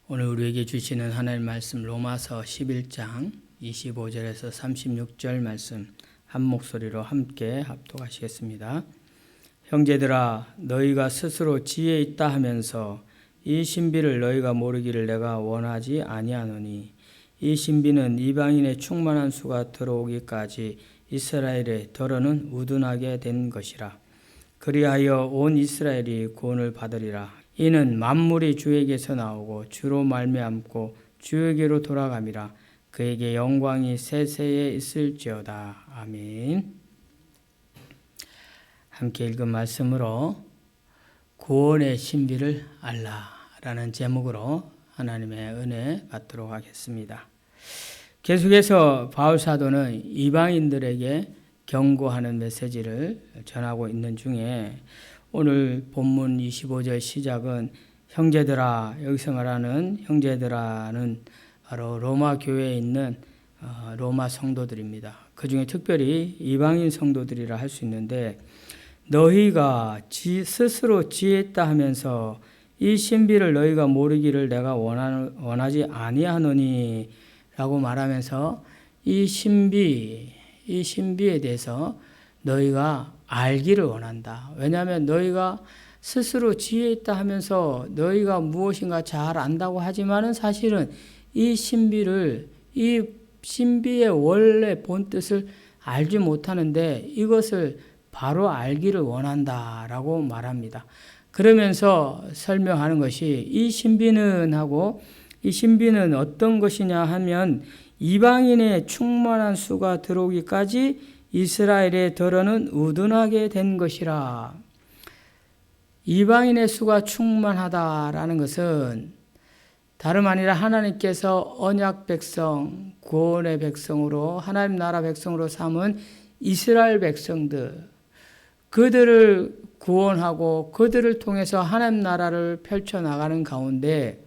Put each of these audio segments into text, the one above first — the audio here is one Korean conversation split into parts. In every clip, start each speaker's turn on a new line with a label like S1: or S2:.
S1: 오늘 우리에게 주시는 하나님 말씀 로마서 11장 25절에서 36절 말씀 한 목소리로 함께 합독하시겠습니다. 형제들아 너희가 스스로 지혜 있다 하면서 이 신비를 너희가 모르기를 내가 원하지 아니하노니 이 신비는 이방인의 충만한 수가 들어오기까지 이스라엘의 덜어는 우둔하게 된 것이라. 그리하여 온 이스라엘이 구원을 받으리라. 이는 만물이 주에게서 나오고 주로 말미암고 주에게로 돌아감이라. 그에게 영광이 세세에 있을지어다. 아멘. 함께 읽은 말씀으로 구원의 신비를 알라라는 제목으로 하나님의 은혜 받도록 하겠습니다. 계속해서 바울 사도는 이방인들에게 경고하는 메시지를 전하고 있는 중에 오늘 본문 25절 시작은 형제들아, 여기서 말하는 형제들아는 바로 로마 교회에 있는 로마 성도들입니다. 그 중에 특별히 이방인 성도들이라 할 수 있는데 너희가 스스로 지혜있다 하면서 이 신비를 너희가 모르기를 내가 원하지 아니하노니 라고 말하면서 이 신비에 대해서 너희가 알기를 원한다. 왜냐하면 너희가 스스로 지혜 있다 하면서 너희가 무엇인가 잘 안다고 하지만은 사실은 이 신비의 원래 본 뜻을 알지 못하는데 이것을 바로 알기를 원한다라고 말합니다. 그러면서 설명하는 것이 이 신비는 어떤 것이냐 하면 이방인의 충만한 수가 들어오기까지 이스라엘의 덜어는 우둔하게 된 것이라. 이방인의 수가 충만하다라는 것은 다름 아니라 하나님께서 언약 백성, 구원의 백성으로 하나님 나라 백성으로 삼은 이스라엘 백성들, 그들을 구원하고 그들을 통해서 하나님 나라를 펼쳐나가는 가운데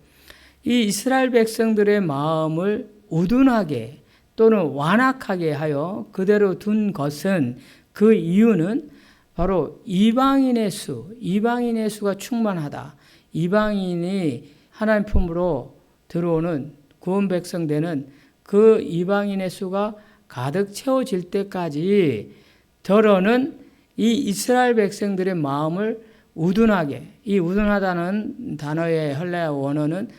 S1: 이 이스라엘 백성들의 마음을 우둔하게 또는 완악하게 하여 그대로 둔 것은 그 이유는 바로 이방인의 수가 충만하다. 이방인이 하나님 품으로 들어오는 구원 백성 되는 그 이방인의 수가 가득 채워질 때까지 더러는 이 이스라엘 백성들의 마음을 우둔하게, 이 우둔하다는 단어의 헬라어 원어는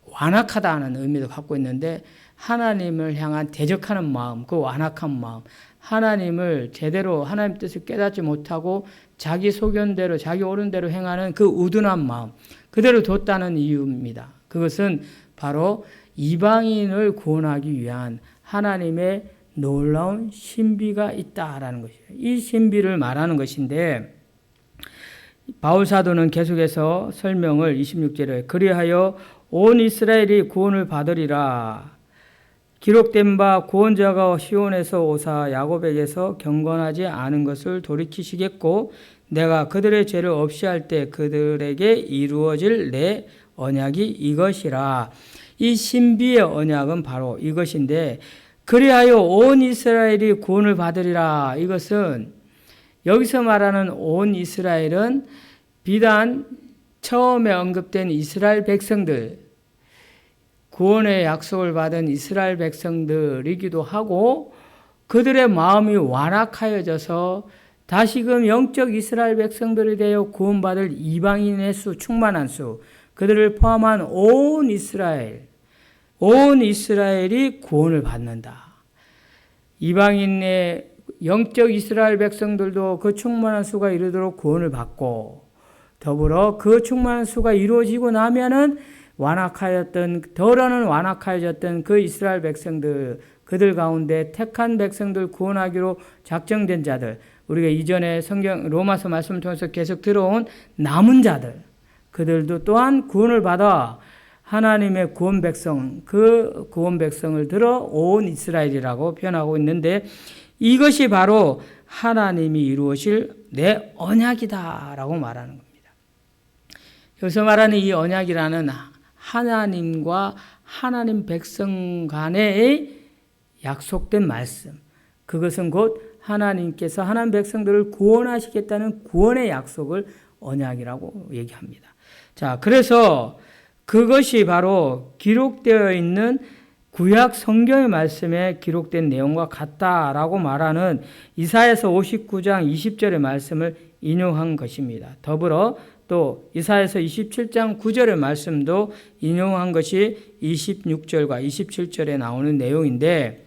S1: 완악하다는 의미도 갖고 있는데 하나님을 향한 대적하는 마음, 그 완악한 마음, 하나님을 제대로 하나님 뜻을 깨닫지 못하고 자기 소견대로 자기 옳은 대로 행하는 그 우둔한 마음, 그대로 뒀다는 이유입니다. 그것은 바로 이방인을 구원하기 위한 하나님의 놀라운 신비가 있다라는 것이에요. 이 신비를 말하는 것인데 바울 사도는 계속해서 설명을 26절에 그리하여 온 이스라엘이 구원을 받으리라. 기록된 바 구원자가 시온에서 오사 야곱에게서 경건하지 않은 것을 돌이키시겠고 내가 그들의 죄를 없이 할 때 그들에게 이루어질 내 언약이 이것이라. 이 신비의 언약은 바로 이것인데 그리하여 온 이스라엘이 구원을 받으리라. 이것은 여기서 말하는 온 이스라엘은 비단 처음에 언급된 이스라엘 백성들, 구원의 약속을 받은 이스라엘 백성들이기도 하고 그들의 마음이 완악하여져서 다시금 영적 이스라엘 백성들이 되어 구원받을 이방인의 수, 충만한 수, 그들을 포함한 온 이스라엘이 구원을 받는다. 이방인의 영적 이스라엘 백성들도 그 충만한 수가 이르도록 구원을 받고 더불어 그 충만한 수가 이루어지고 나면은 덜어는 완악하여졌던 그 이스라엘 백성들, 그들 가운데 택한 백성들 구원하기로 작정된 자들, 우리가 이전에 성경 로마서 말씀을 통해서 계속 들어온 남은 자들, 그들도 또한 구원을 받아 하나님의 구원 백성, 그 구원 백성을 들어 온 이스라엘이라고 표현하고 있는데 이것이 바로 하나님이 이루어질 내 언약이다라고 말하는 겁니다. 여기서 말하는 이 언약이라는 하나님과 하나님 백성 간의 약속된 말씀, 그것은 곧 하나님께서 하나님 백성들을 구원하시겠다는 구원의 약속을 언약이라고 얘기합니다. 자, 그래서 그것이 바로 기록되어 있는 구약 성경의 말씀에 기록된 내용과 같다라고 말하는 이사야서 59장 20절의 말씀을 인용한 것입니다. 더불어 또 이사야서 27장 9절의 말씀도 인용한 것이 26절과 27절에 나오는 내용인데,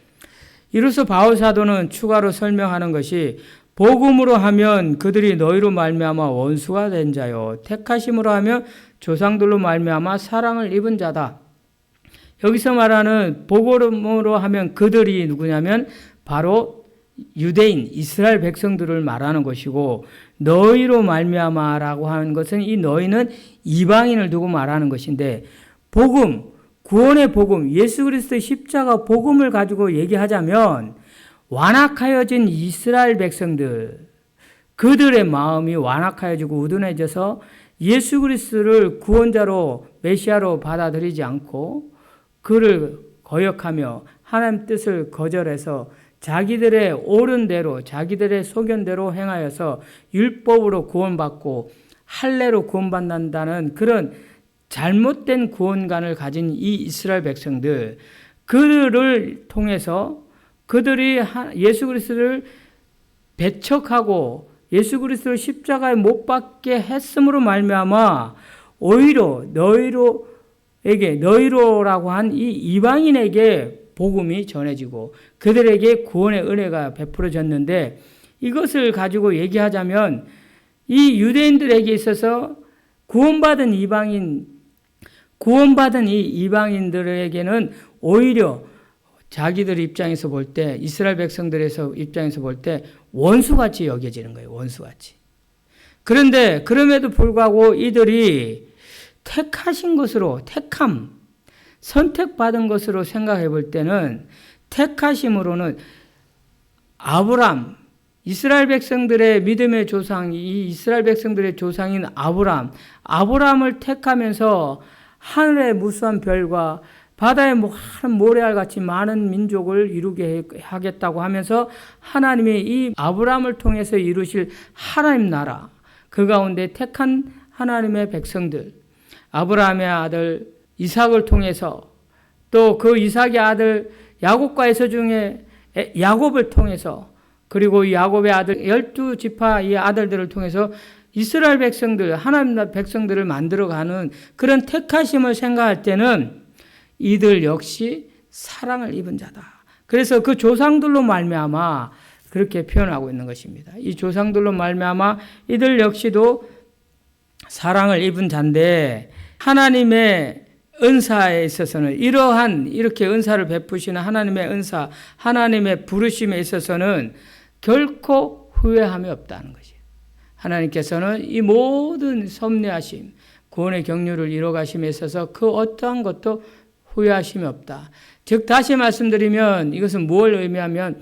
S1: 이로써 바울 사도는 추가로 설명하는 것이 복음으로 하면 그들이 너희로 말미암아 원수가 된 자요, 택하심으로 하면 조상들로 말미암아 사랑을 입은 자다. 여기서 말하는 복음으로 하면 그들이 누구냐면 바로 유대인 이스라엘 백성들을 말하는 것이고, 너희로 말미암아라고 하는 것은 이 너희는 이방인을 두고 말하는 것인데, 복음, 구원의 복음, 예수 그리스도의 십자가 복음을 가지고 얘기하자면 완악하여진 이스라엘 백성들, 그들의 마음이 완악하여지고 우둔해져서 예수 그리스도를 구원자로 메시아로 받아들이지 않고 그를 거역하며 하나님 뜻을 거절해서 자기들의 옳은 대로, 자기들의 소견대로 행하여서 율법으로 구원받고 할례로 구원받는다는 그런 잘못된 구원관을 가진 이 이스라엘 백성들, 그들을 통해서 그들이 예수 그리스도를 배척하고 예수 그리스도를 십자가에 못 박게 했음으로 말미암아 오히려 너희로라고 한 이 이방인에게 복음이 전해지고 그들에게 구원의 은혜가 베풀어졌는데, 이것을 가지고 얘기하자면 이 유대인들에게 있어서 구원받은 이 이방인들에게는 오히려 자기들 입장에서 볼 때, 이스라엘 백성들의 입장에서 볼 때 원수같이 여겨지는 거예요. 원수같이. 그런데 그럼에도 불구하고 이들이 택하신 것으로, 선택받은 것으로 생각해 볼 때는, 택하심으로는 아브람, 이스라엘 백성들의 믿음의 조상, 이 이스라엘 백성들의 조상인 아브람을 택하면서 하늘의 무수한 별과 바다의 모래알같이 많은 민족을 이루게 하겠다고 하면서 하나님이 이 아브람을 통해서 이루실 하나님 나라, 그 가운데 택한 하나님의 백성들, 아브라함의 아들 이삭을 통해서, 또 그 이삭의 아들 야곱과 에서 중에 야곱을 통해서, 그리고 이 야곱의 아들 12지파 이 아들들을 통해서 이스라엘 백성들, 하나님 백성들을 만들어가는 그런 택하심을 생각할 때는 이들 역시 사랑을 입은 자다. 그래서 그 조상들로 말미암아 그렇게 표현하고 있는 것입니다. 이 조상들로 말미암아 이들 역시도 사랑을 입은 자인데, 하나님의 은사에 있어서는 이렇게 은사를 베푸시는 하나님의 은사, 하나님의 부르심에 있어서는 결코 후회함이 없다는 것이에요. 하나님께서는 이 모든 섭리하심, 구원의 경륜을 이뤄가심에 있어서 그 어떠한 것도 후회하심이 없다. 즉 다시 말씀드리면 이것은 뭘 의미하면,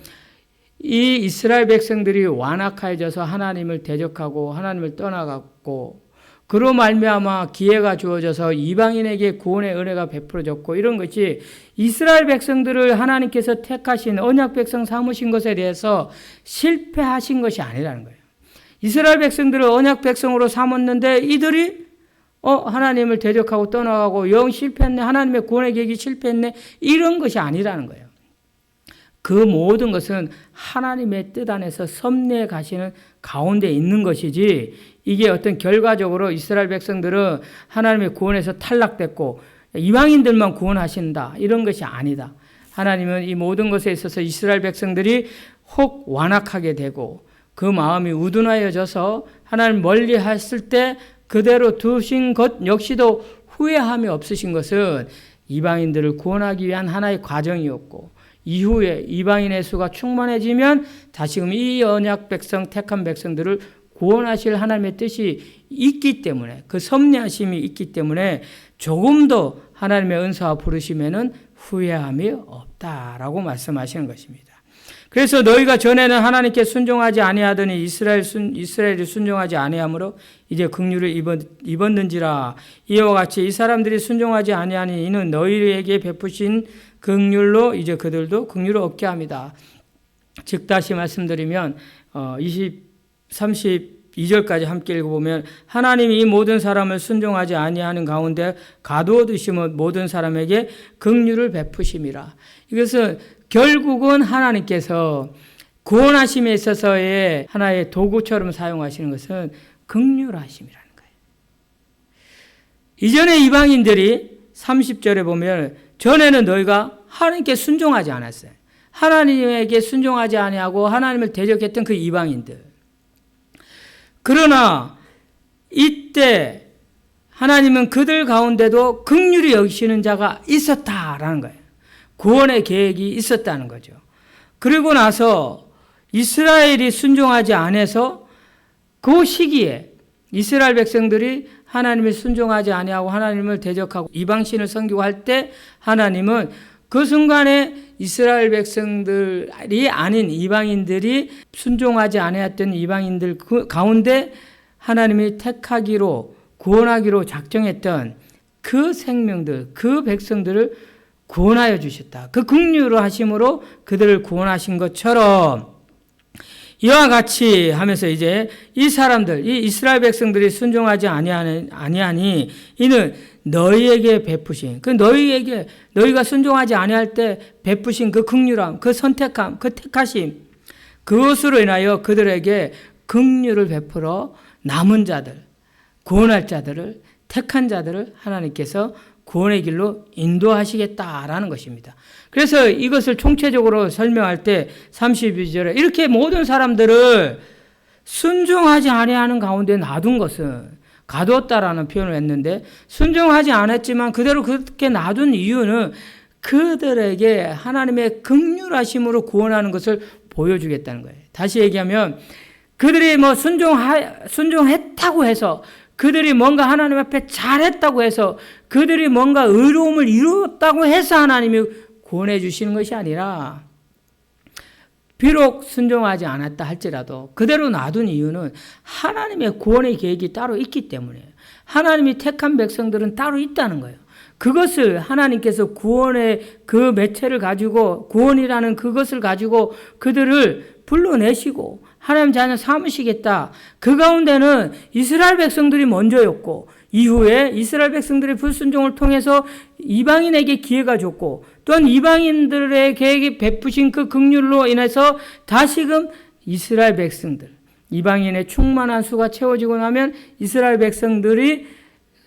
S1: 이 이스라엘 백성들이 완악해져서 하나님을 대적하고 하나님을 떠나갔고, 그로 말미암아 기회가 주어져서 이방인에게 구원의 은혜가 베풀어졌고, 이런 것이 이스라엘 백성들을 하나님께서 택하신 언약 백성 삼으신 것에 대해서 실패하신 것이 아니라는 거예요. 이스라엘 백성들을 언약 백성으로 삼았는데 이들이 하나님을 대적하고 떠나가고 영 실패했네, 하나님의 구원의 계획이 실패했네, 이런 것이 아니라는 거예요. 그 모든 것은 하나님의 뜻 안에서 섭리해 가시는 가운데 있는 것이지, 이게 어떤 결과적으로 이스라엘 백성들은 하나님의 구원에서 탈락됐고 이방인들만 구원하신다, 이런 것이 아니다. 하나님은 이 모든 것에 있어서 이스라엘 백성들이 혹 완악하게 되고 그 마음이 우둔하여져서 하나님 멀리 했을 때 그대로 두신 것 역시도 후회함이 없으신 것은 이방인들을 구원하기 위한 하나의 과정이었고, 이후에 이방인의 수가 충만해지면 다시금 이 언약 백성, 택한 백성들을 구원하실 하나님의 뜻이 있기 때문에, 그 섭리하심이 있기 때문에 조금 더 하나님의 은사와 부르심에는 후회함이 없다라고 말씀하시는 것입니다. 그래서 너희가 전에는 하나님께 순종하지 아니하더니 이스라엘이 순종하지 아니하므로 이제 긍휼을 입었는지라. 이와 같이 이 사람들이 순종하지 아니하니 이는 너희에게 베푸신 긍휼로 이제 그들도 긍휼을 얻게 합니다. 즉 다시 말씀드리면 33 2절까지 함께 읽어보면 하나님이 이 모든 사람을 순종하지 아니하는 가운데 가두어 두심은 모든 사람에게 긍휼을 베푸심이라. 이것은 결국은 하나님께서 구원하심에 있어서의 하나의 도구처럼 사용하시는 것은 긍휼하심이라는 거예요. 이전에 이방인들이 30절에 보면 전에는 너희가 하나님께 순종하지 않았어요. 하나님에게 순종하지 아니하고 하나님을 대적했던 그 이방인들. 그러나 이때 하나님은 그들 가운데도 긍휼히 여기시는 자가 있었다라는 거예요. 구원의 계획이 있었다는 거죠. 그리고 나서 이스라엘이 순종하지 않아서 그 시기에 이스라엘 백성들이 하나님을 순종하지 아니하고 하나님을 대적하고 이방신을 섬기고 할 때 하나님은 그 순간에 이스라엘 백성들이 아닌 이방인들이 순종하지 아니했던 이방인들 가운데 하나님이 택하기로 구원하기로 작정했던 그 생명들, 그 백성들을 구원하여 주셨다. 그 긍휼을 하심으로 그들을 구원하신 것처럼 이와 같이 하면서 이제 이 사람들, 이 이스라엘 백성들이 순종하지 아니하니 이는 너희에게 베푸신, 그 너희에게, 너희가 순종하지 아니할 때 베푸신 그 긍휼함, 그 선택함, 그 택하심, 그것으로 인하여 그들에게 긍휼을 베풀어 남은 자들, 구원할 자들을, 택한 자들을 하나님께서 구원의 길로 인도하시겠다라는 것입니다. 그래서 이것을 총체적으로 설명할 때 32절에 이렇게 모든 사람들을 순종하지 아니하는 가운데 놔둔 것은 가두었다라는 표현을 했는데 순종하지 않았지만 그대로 그렇게 놔둔 이유는 그들에게 하나님의 긍휼하심으로 구원하는 것을 보여주겠다는 거예요. 다시 얘기하면 그들이 뭐 순종했다고 해서 그들이 뭔가 하나님 앞에 잘했다고 해서 그들이 뭔가 의로움을 이루었다고 해서 하나님이 구원해 주시는 것이 아니라 비록 순종하지 않았다 할지라도 그대로 놔둔 이유는 하나님의 구원의 계획이 따로 있기 때문에 하나님이 택한 백성들은 따로 있다는 거예요. 그것을 하나님께서 구원의 그 매체를 가지고 구원이라는 그것을 가지고 그들을 불러내시고 하나님 자녀 삼으시겠다. 그 가운데는 이스라엘 백성들이 먼저였고 이후에 이스라엘 백성들의 불순종을 통해서 이방인에게 기회가 줬고 또한 이방인들의 계획이 베푸신 그 긍휼로 인해서 다시금 이스라엘 백성들, 이방인의 충만한 수가 채워지고 나면 이스라엘 백성들이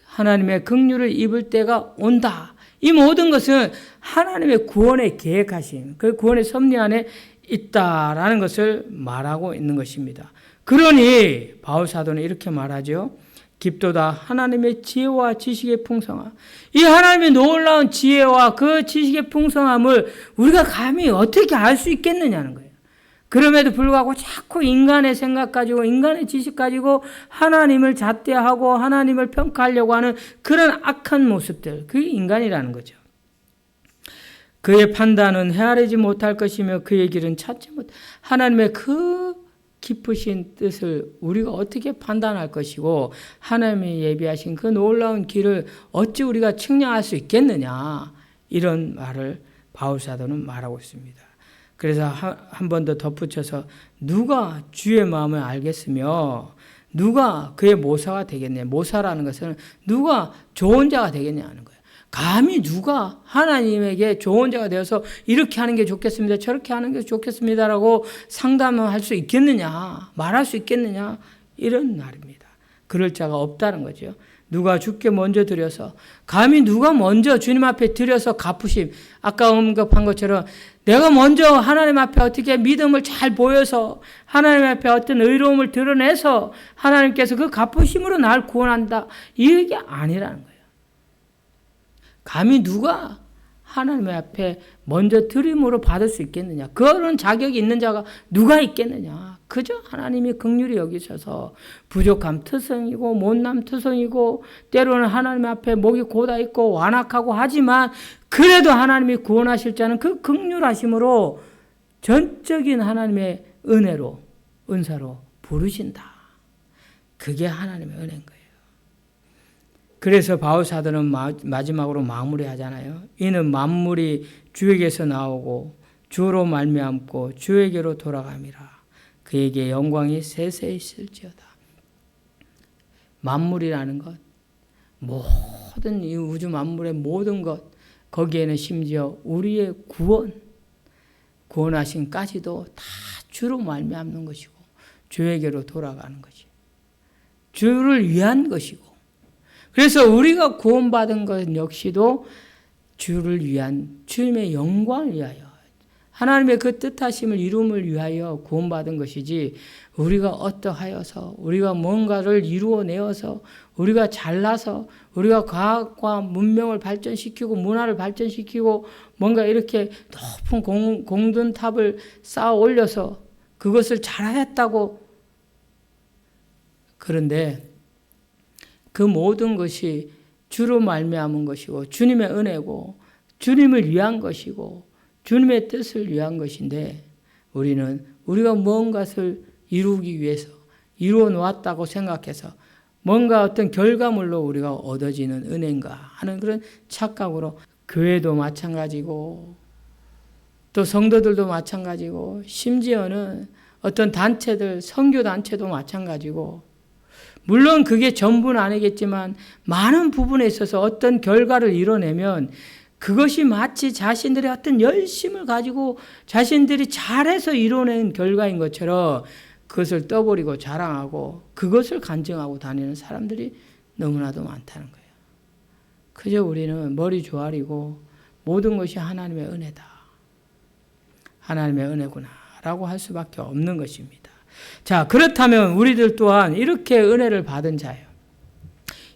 S1: 하나님의 긍휼을 입을 때가 온다. 이 모든 것은 하나님의 구원의 계획하심, 그 구원의 섭리 안에 있다라는 것을 말하고 있는 것입니다. 그러니 바울 사도는 이렇게 말하죠. 깊도다 하나님의 지혜와 지식의 풍성함. 이 하나님의 놀라운 지혜와 그 지식의 풍성함을 우리가 감히 어떻게 알 수 있겠느냐는 거예요. 그럼에도 불구하고 자꾸 인간의 생각 가지고 인간의 지식 가지고 하나님을 잣대하고 하나님을 평가하려고 하는 그런 악한 모습들, 그게 인간이라는 거죠. 그의 판단은 헤아리지 못할 것이며 그의 길은 찾지 못. 하나님의 그 깊으신 뜻을 우리가 어떻게 판단할 것이고 하나님이 예비하신 그 놀라운 길을 어찌 우리가 측량할 수 있겠느냐, 이런 말을 바울 사도는 말하고 있습니다. 그래서 한 번 더 덧붙여서 누가 주의 마음을 알겠으며 누가 그의 모사가 되겠냐. 모사라는 것은 누가 좋은 자가 되겠냐 하는 거예요. 감히 누가 하나님에게 좋은 자가 되어서 이렇게 하는 게 좋겠습니다, 저렇게 하는 게 좋겠습니다라고 상담을 할 수 있겠느냐, 말할 수 있겠느냐, 이런 말입니다. 그럴 자가 없다는 거죠. 누가 주께 먼저 드려서, 감히 누가 먼저 주님 앞에 드려서 갚으심, 아까 언급한 것처럼 내가 먼저 하나님 앞에 어떻게 믿음을 잘 보여서 하나님 앞에 어떤 의로움을 드러내서 하나님께서 그 갚으심으로 날 구원한다, 이게 아니라는 거예요. 감히 누가 하나님 앞에 먼저 드림으로 받을 수 있겠느냐. 그런 자격이 있는 자가 누가 있겠느냐. 그저 하나님이 긍휼히 여기셔서 부족함 투성이고 못남 투성이고 때로는 하나님 앞에 목이 고다 있고 완악하고 하지만 그래도 하나님이 구원하실 자는 그 긍휼하심으로 전적인 하나님의 은혜로, 은사로 부르신다. 그게 하나님의 은혜인 거예요. 그래서 바울 사도는 마지막으로 마무리하잖아요. 이는 만물이 주에게서 나오고 주로 말미암고 주에게로 돌아감이라. 그에게 영광이 세세 있을지어다. 만물이라는 것, 모든 이 우주 만물의 모든 것, 거기에는 심지어 우리의 구원하심까지도 다 주로 말미암는 것이고 주에게로 돌아가는 것이 주를 위한 것이고, 그래서 우리가 구원받은 것 역시도 주를 위한 주님의 영광을 위하여 하나님의 그 뜻하심을 이룸을 위하여 구원받은 것이지, 우리가 어떠하여서 우리가 뭔가를 이루어내어서 우리가 잘나서 우리가 과학과 문명을 발전시키고 문화를 발전시키고 뭔가 이렇게 높은 공든탑을 쌓아 올려서 그것을 잘했다고, 그런데 그 모든 것이 주로 말미암은 것이고 주님의 은혜고 주님을 위한 것이고 주님의 뜻을 위한 것인데, 우리는 우리가 무언가를 이루기 위해서 이루어 놓았다고 생각해서 뭔가 어떤 결과물로 우리가 얻어지는 은혜인가 하는 그런 착각으로, 교회도 마찬가지고 또 성도들도 마찬가지고 심지어는 어떤 단체들, 선교 단체도 마찬가지고, 물론 그게 전부는 아니겠지만 많은 부분에 있어서 어떤 결과를 이뤄내면 그것이 마치 자신들의 어떤 열심을 가지고 자신들이 잘해서 이뤄낸 결과인 것처럼 그것을 떠버리고 자랑하고 그것을 간증하고 다니는 사람들이 너무나도 많다는 거예요. 그저 우리는 머리 조아리고 모든 것이 하나님의 은혜다, 하나님의 은혜구나 라고 할 수밖에 없는 것입니다. 자, 그렇다면 우리들 또한 이렇게 은혜를 받은 자예요.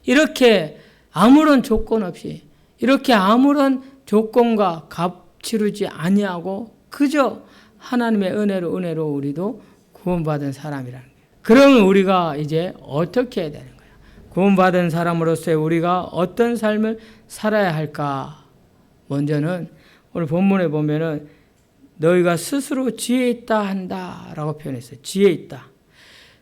S1: 이렇게 아무런 조건 없이, 이렇게 아무런 조건과 값 치르지 아니하고 그저 하나님의 은혜로 우리도 구원받은 사람이라는 거예요. 그러면 우리가 이제 어떻게 해야 되는 거예요? 구원받은 사람으로서 우리가 어떤 삶을 살아야 할까? 먼저는 오늘 본문에 보면은 너희가 스스로 지혜 있다 한다라고 표현했어요. 지혜 있다.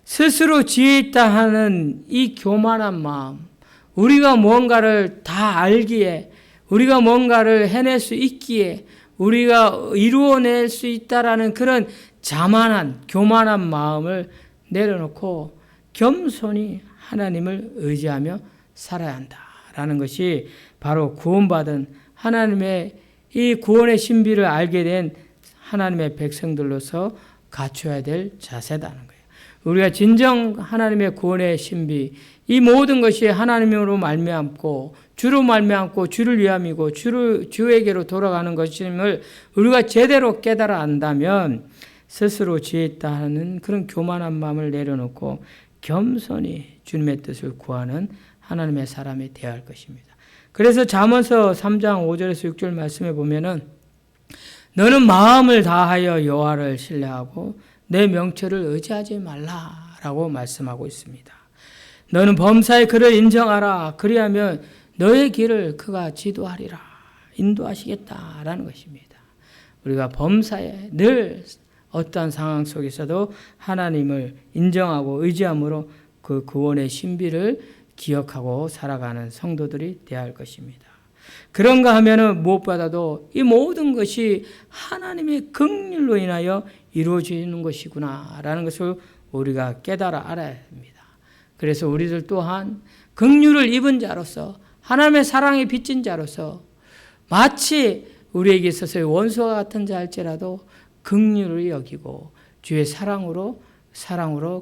S1: 스스로 지혜 있다 하는 이 교만한 마음, 우리가 뭔가를 다 알기에, 우리가 뭔가를 해낼 수 있기에, 우리가 이루어낼 수 있다라는 그런 자만한, 교만한 마음을 내려놓고 겸손히 하나님을 의지하며 살아야 한다라는 것이 바로 구원받은 하나님의 이 구원의 신비를 알게 된 하나님의 백성들로서 갖춰야 될 자세다는 거예요. 우리가 진정 하나님의 구원의 신비, 이 모든 것이 하나님으로 말미암고 주로 말미암고 주를 위함이고 주에게로 돌아가는 것임을 우리가 제대로 깨달아 안다면 스스로 지혜 있다 하는 그런 교만한 마음을 내려놓고 겸손히 주님의 뜻을 구하는 하나님의 사람이 되어야 할 것입니다. 그래서 잠언서 3장 5절에서 6절 말씀에 보면은 너는 마음을 다하여 여호와를 신뢰하고 내 명철을 의지하지 말라라고 말씀하고 있습니다. 너는 범사의 그를 인정하라. 그리하면 너의 길을 그가 지도하리라. 인도하시겠다라는 것입니다. 우리가 범사에 늘 어떠한 상황 속에서도 하나님을 인정하고 의지함으로 그 구원의 신비를 기억하고 살아가는 성도들이 되어야 할 것입니다. 그런가 하면은 무엇보다도 이 모든 것이 하나님의 긍휼로 인하여 이루어지는 것이구나라는 것을 우리가 깨달아 알아야 합니다. 그래서 우리들 또한 긍휼을 입은 자로서 하나님의 사랑에 빚진 자로서 마치 우리에게 있어서의 원수와 같은 자일지라도 긍휼을 여기고 주의 사랑으로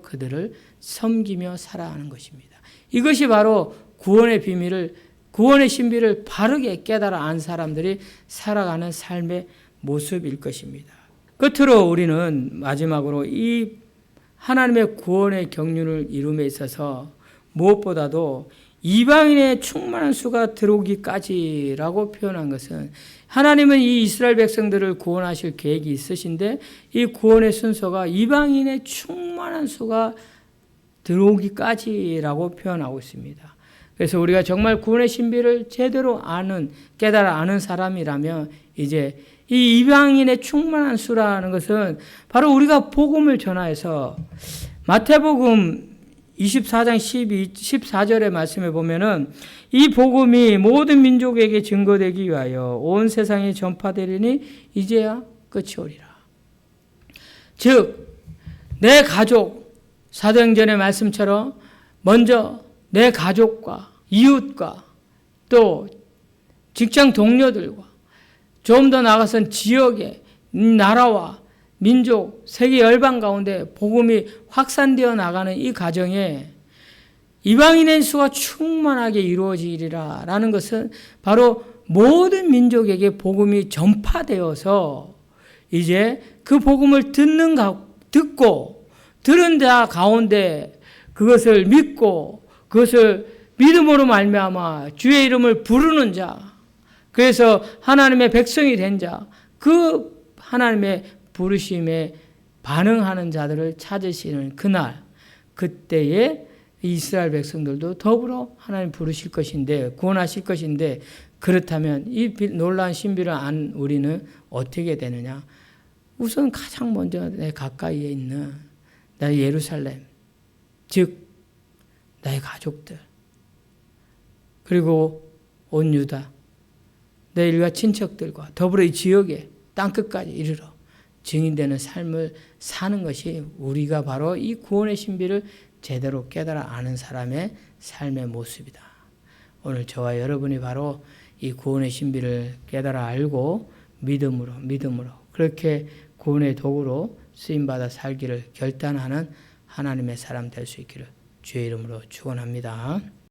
S1: 그들을 섬기며 살아가는 것입니다. 이것이 바로 구원의 비밀을, 구원의 신비를 바르게 깨달아 안 사람들이 살아가는 삶의 모습일 것입니다. 끝으로 우리는 마지막으로 이 하나님의 구원의 경륜을 이룸에 있어서 무엇보다도 이방인의 충만한 수가 들어오기까지라고 표현한 것은, 하나님은 이 이스라엘 백성들을 구원하실 계획이 있으신데 이 구원의 순서가 이방인의 충만한 수가 들어오기까지라고 표현하고 있습니다. 그래서 우리가 정말 구원의 신비를 제대로 깨달아 아는 사람이라면 이제 이 이방인의 충만한 수라는 것은 바로 우리가 복음을 전하여서 마태복음 24장 14절의 말씀에 보면은 이 복음이 모든 민족에게 증거되기 위하여 온 세상에 전파되리니 이제야 끝이 오리라. 즉, 내 가족, 사도행전의 말씀처럼 먼저 내 가족과 이웃과 또 직장 동료들과 좀 더 나아가선 지역의 나라와 민족, 세계 열방 가운데 복음이 확산되어 나가는 이 과정에 이방인의 수가 충만하게 이루어지리라 라는 것은 바로 모든 민족에게 복음이 전파되어서 이제 그 복음을 듣고 들은 자 가운데 그것을 믿고 그것을 믿음으로 말미암아 주의 이름을 부르는 자, 그래서 하나님의 백성이 된 자, 그 하나님의 부르심에 반응하는 자들을 찾으시는 그날, 그때에 이스라엘 백성들도 더불어 하나님 부르실 것인데, 구원하실 것인데, 그렇다면 이 놀라운 신비를 안 우리는 어떻게 되느냐? 우선 가장 먼저 내 가까이에 있는 나의 예루살렘, 즉 나의 가족들, 그리고 온 유다, 내 일가 친척들과 더불어 이 지역에 땅끝까지 이르러 증인되는 삶을 사는 것이 우리가 바로 이 구원의 신비를 제대로 깨달아 아는 사람의 삶의 모습이다. 오늘 저와 여러분이 바로 이 구원의 신비를 깨달아 알고 믿음으로 그렇게 구원의 도구로 쓰임받아 살기를 결단하는 하나님의 사람 될 수 있기를 주의 이름으로 축원합니다.